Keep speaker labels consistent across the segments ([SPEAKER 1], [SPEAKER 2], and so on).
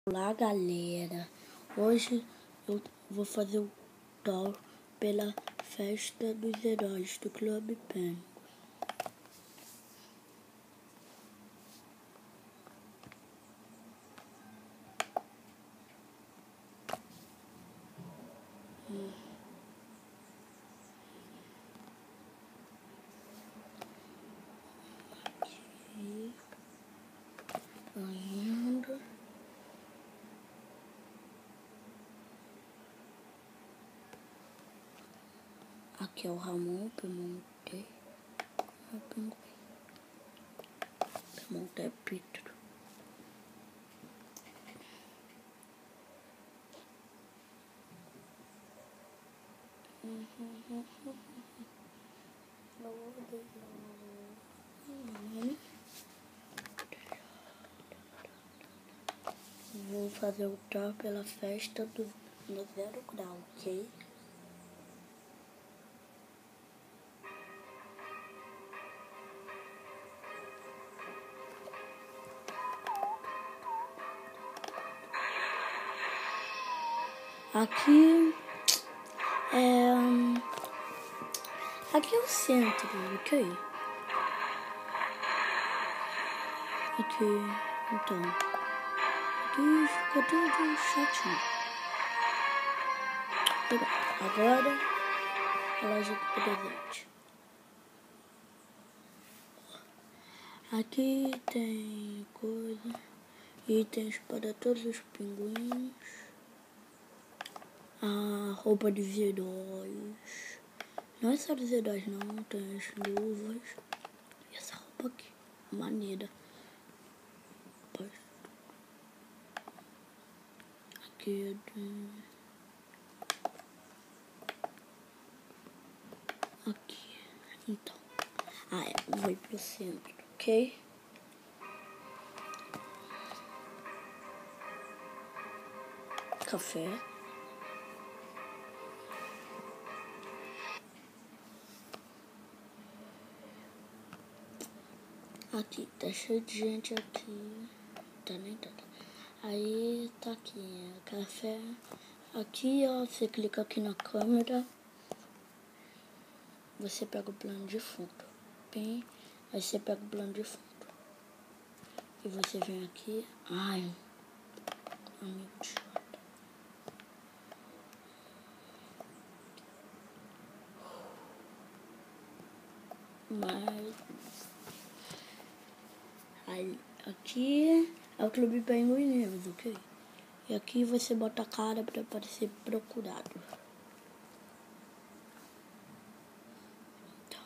[SPEAKER 1] Olá galera, hoje eu vou fazer o tour pela festa dos heróis do Clube Penguin. Ainda aqui é o Ramon, Piemonte é Pedro. Vou fazer o tour pela festa do 0 grau, ok? Aqui é o centro, ok? Aqui, então, aqui fica tudo chatinho. Agora, a loja do presente. Aqui tem coisa, itens para todos os pinguins. A roupa dos heróis. Não é só dos heróis não, tem as luvas. E essa roupa aqui, maneira. Aqui tem... Aqui, então. Vou ir pro centro, ok? Café. Aqui, tá cheio de gente aqui. Tá nem tanto. Aí, tá aqui, café. Aqui, ó, você clica aqui na câmera. Você pega o plano de fundo. Bem, aí você pega o plano de fundo. E você vem aqui. Ai, amigo de chata. Mas... aí, aqui é o Clube Penguin News, ok? E aqui você bota a cara para parecer procurado. Então,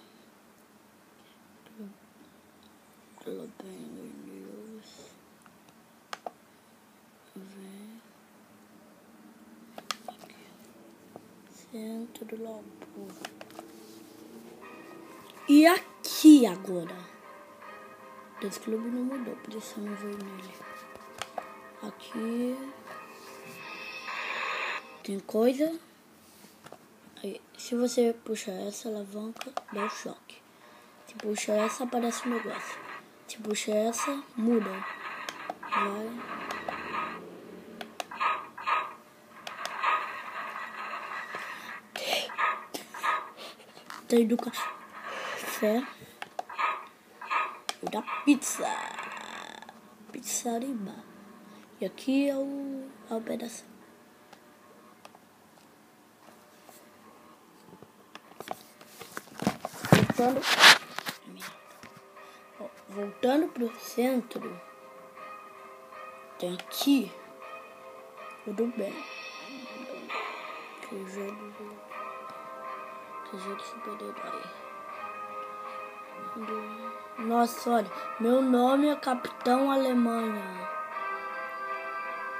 [SPEAKER 1] Clube Penguin News. Vem. Aqui. Centro do Lobo. E aqui agora? Esse clube não mudou, por isso eu não vou nele. Aqui tem coisa. Aí, se você puxar essa alavanca, dá o choque. Se puxar essa, aparece um negócio. Se puxar essa, muda. Vai. Tem do café. E da pizza. Pizzariba. E aqui é o pedaço. Voltando pro centro, tem aqui o do bem. Que é o jogo super-herói. Nossa, olha, meu nome é Capitão Alemanha.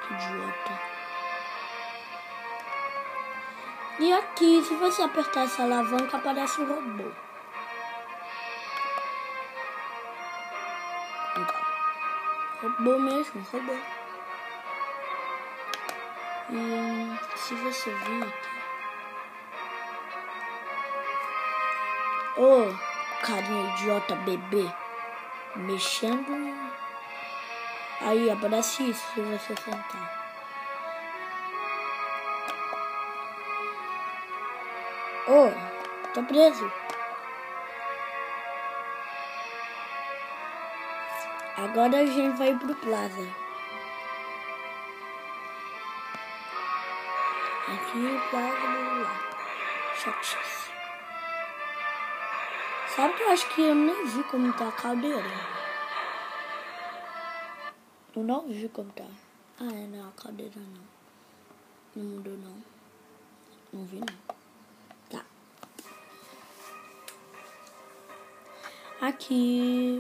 [SPEAKER 1] Que idiota. E aqui, se você apertar essa alavanca, aparece um robô. Robô mesmo, robô. E se você vir aqui... Ô, carinha idiota, bebê. Mexendo... Aí aparece isso se você sentar. Tá preso. Agora a gente vai pro Plaza. Aqui o Plaza lá. Chatos. Sabe que eu acho que eu nem vi como tá a caldeira. Eu não vi como tá. Não, a caldeira não. Não mudou não. Não vi não. Tá. Aqui.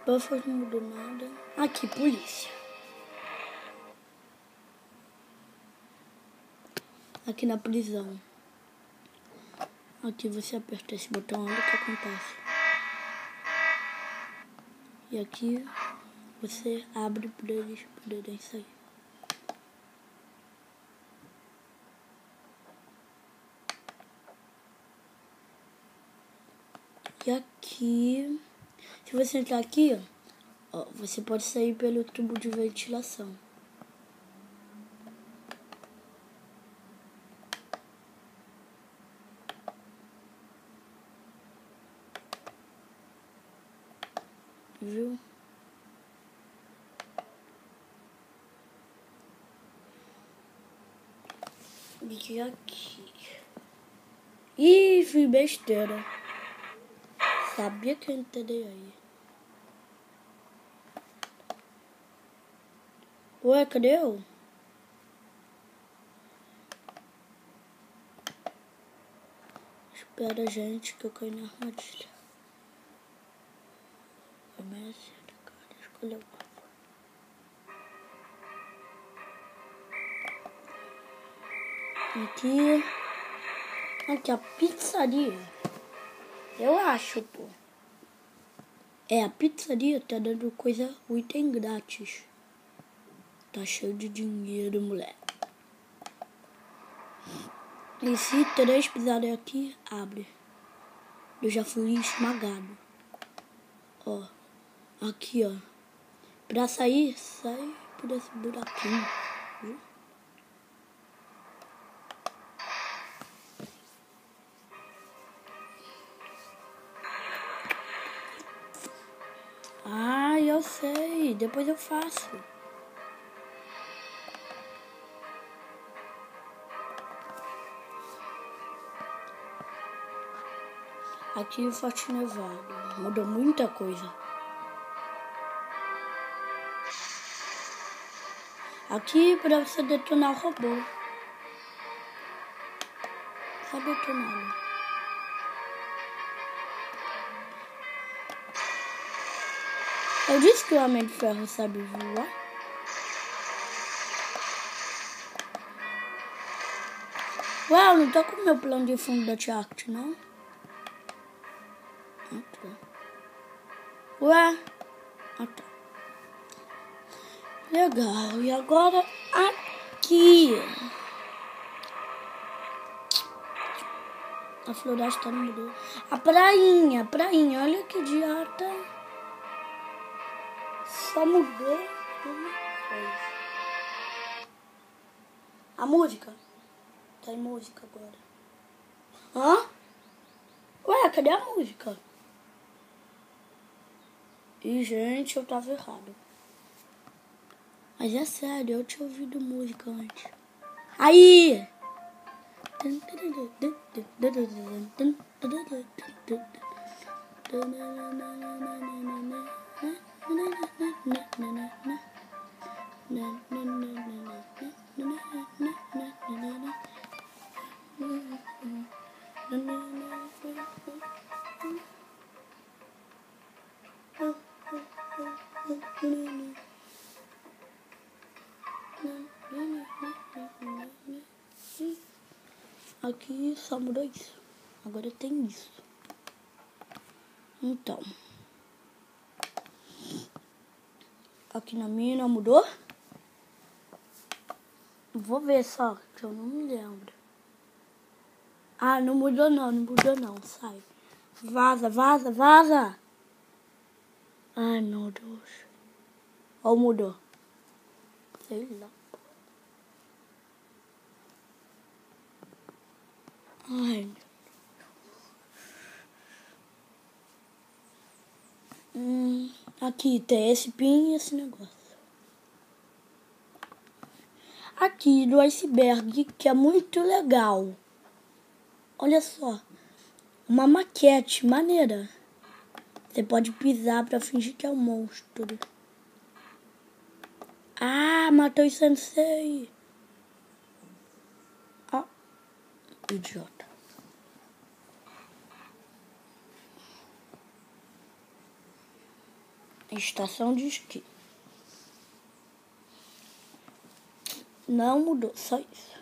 [SPEAKER 1] Buffers não mudou nada. Aqui, polícia. Aqui na prisão. Aqui você aperta esse botão, olha o que acontece. E aqui você abre para eles poderem sair. E aqui, se você entrar aqui, ó, você pode sair pelo tubo de ventilação. Viu? E aqui. Ih, fiz besteira. Sabia que eu entrei aí. Ué, cadê eu? Espera, gente, que eu caí na armadilha. Comece a escolher o Aqui a pizzaria. Eu acho, pô. A pizzaria tá dando item grátis. Tá cheio de dinheiro, moleque. E se 3 pisarem aqui, abre. Eu já fui esmagado. Ó. Aqui, ó. Pra sair, sai por esse buraquinho. Viu? Eu sei. Depois eu faço. Aqui o Forte Nevado. Mudou muita coisa. Aqui para você detonar o robô. Só detonar. Eu disse que o Homem de Ferro sabe voar. Ué, eu não tô com o meu plano de fundo da Tiact, não? Ué? Tá. Legal. E agora aqui. A floresta não mudou. A prainha. Olha que idiota. Só mudou uma coisa. A música. Tá em música agora. Hã? Ué, cadê a música? E, gente, eu tava errado. Mas é sério, eu tinha ouvido música antes. Aí! Aqui só mudou isso. Agora tem isso. Então. Aqui na minha não mudou? Vou ver só, que eu não me lembro. Não mudou não. Sai. Vaza. Ai, meu Deus. Ou mudou? Sei lá. Ai. Aqui tem esse pin e esse negócio. Aqui do iceberg, que é muito legal. Olha só. Uma maquete maneira. Você pode pisar pra fingir que é um monstro. Ah, matou o sensei. Ah, idiota. Estação de esqui. Não mudou, só isso.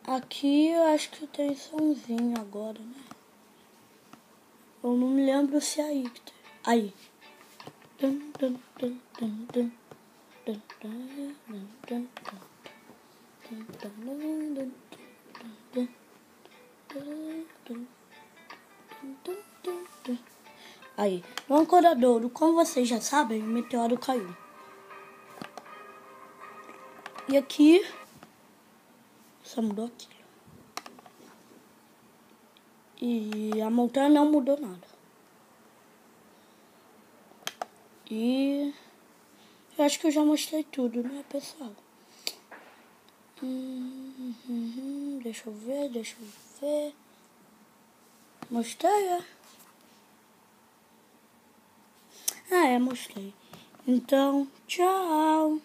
[SPEAKER 1] Aqui eu acho que tem somzinho agora, né? Eu não me lembro se é aí que tem. Aí. Aí, no ancoradouro, como vocês já sabem, o meteoro caiu. E aqui, só mudou aqui. E a montanha não mudou nada. E eu acho que eu já mostrei tudo, né, pessoal? Deixa eu ver. Mostrei, é? Ah, mostrei. Então, tchau.